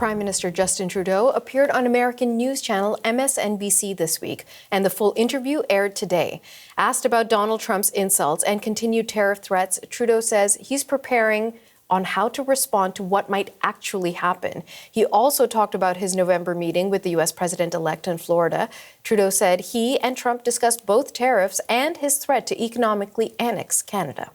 Prime Minister Justin Trudeau appeared on American news channel MSNBC this week, and the full interview aired today. Asked about Donald Trump's insults and continued tariff threats, Trudeau says he's preparing on how to respond to what might actually happen. He also talked about his November meeting with the U.S. president-elect in Florida. Trudeau said he and Trump discussed both tariffs and his threat to economically annex Canada.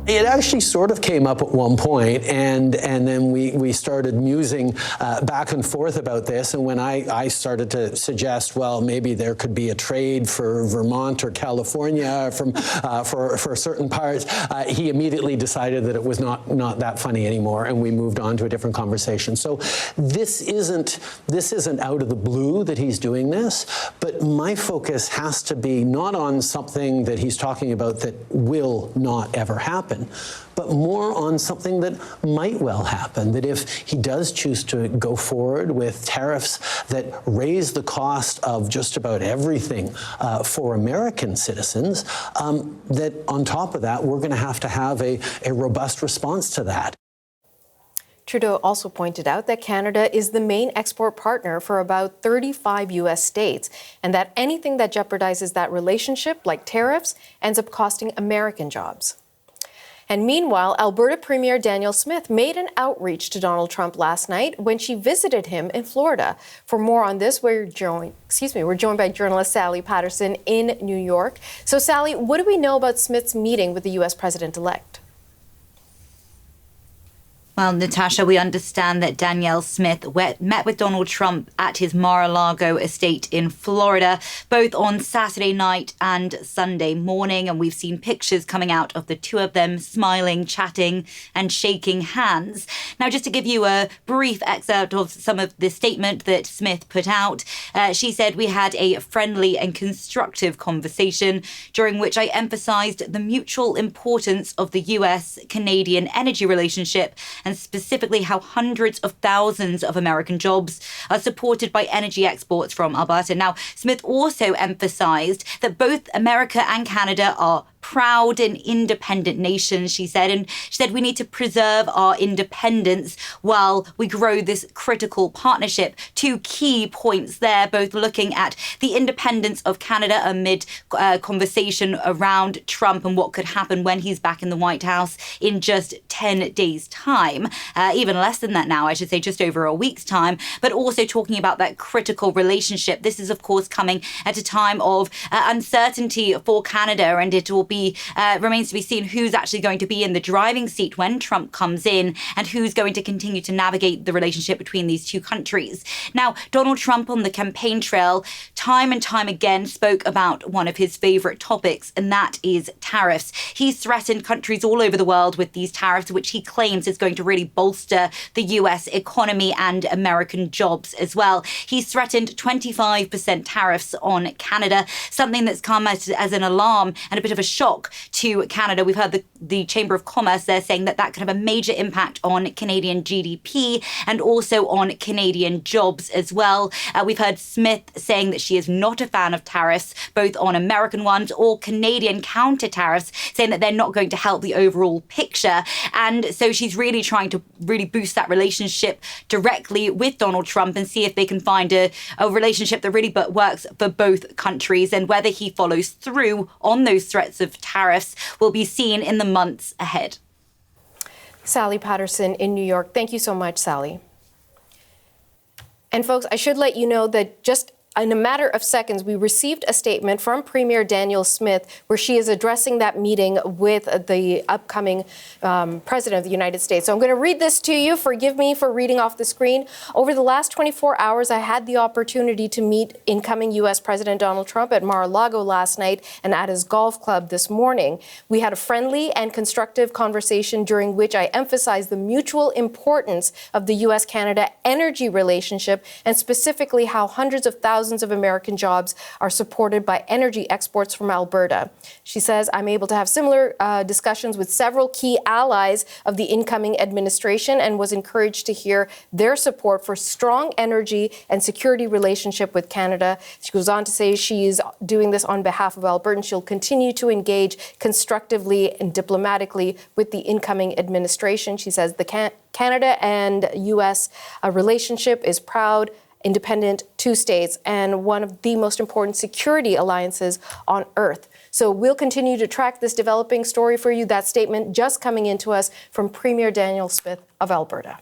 It actually sort of came up at one point, and then we started musing back and forth about this. And when I started to suggest, well, maybe there could be a trade for Vermont or California for certain parts, he immediately decided that it was not that funny anymore, and we moved on to a different conversation. So this isn't out of the blue that he's doing this, but my focus has to be not on something that he's talking about that will not ever happen, but more on something that might well happen, that if he does choose to go forward with tariffs that raise the cost of just about everything for American citizens, that on top of that, we're going to have a robust response to that. Trudeau also pointed out that Canada is the main export partner for about 35 U.S. states, and that anything that jeopardizes that relationship, like tariffs, ends up costing American jobs. And meanwhile, Alberta Premier Danielle Smith made an outreach to Donald Trump last night when she visited him in Florida. For more on this, we're joined by journalist Sally Patterson in New York. So, Sally, what do we know about Smith's meeting with the U.S. president-elect? Well, Natasha, we understand that Danielle Smith met with Donald Trump at his Mar-a-Lago estate in Florida, both on Saturday night and Sunday morning. And we've seen pictures coming out of the two of them smiling, chatting and shaking hands. Now, just to give you a brief excerpt of some of the statement that Smith put out, she said, "We had a friendly and constructive conversation during which I emphasized the mutual importance of the US-Canadian energy relationship, and specifically how hundreds of thousands of American jobs are supported by energy exports from Alberta." Now, Smith also emphasized that both America and Canada are proud and independent nations, she said. And she said we need to preserve our independence while we grow this critical partnership. Two key points there, both looking at the independence of Canada amid conversation around Trump and what could happen when he's back in the White House in just 10 days' time. Even less than that now, I should say, just over a week's time. But also talking about that critical relationship. This is, of course, coming at a time of uncertainty for Canada, and it will be remains to be seen who's actually going to be in the driving seat when Trump comes in, and who's going to continue to navigate the relationship between these two countries. Now, Donald Trump on the campaign trail time and time again spoke about one of his favorite topics, and that is tariffs. He's threatened countries all over the world with these tariffs, which he claims is going to really bolster the US economy and American jobs as well. He's threatened 25% tariffs on Canada, something that's come as an alarm and a bit of a shock to Canada. We've heard the Chamber of Commerce there saying that could have a major impact on Canadian GDP and also on Canadian jobs as well. We've heard Smith saying that she is not a fan of tariffs, both on American ones or Canadian counter tariffs, saying that they're not going to help the overall picture. And so she's really trying to boost that relationship directly with Donald Trump and see if they can find a relationship that really works for both countries. And whether he follows through on those threats of tariffs will be seen in the months ahead. Sally Patterson in New York. Thank you so much, Sally. And folks, I should let you know that just in a matter of seconds, we received a statement from Premier Danielle Smith where she is addressing that meeting with the upcoming President of the United States. So I'm going to read this to you. Forgive me for reading off the screen. Over the last 24 hours, I had the opportunity to meet incoming U.S. President Donald Trump at Mar-a-Lago last night and at his golf club this morning. We had a friendly and constructive conversation during which I emphasized the mutual importance of the U.S.-Canada energy relationship, and specifically how hundreds of thousands thousands of American jobs are supported by energy exports from Alberta. She says, I'm able to have similar discussions with several key allies of the incoming administration and was encouraged to hear their support for strong energy and security relationship with Canada. She goes on to say she's doing this on behalf of Albertans. She'll continue to engage constructively and diplomatically with the incoming administration. She says the Canada and U.S. relationship is proud, independent, two states, and one of the most important security alliances on earth. So we'll continue to track this developing story for you. That statement just coming into us from Premier Danielle Smith of Alberta.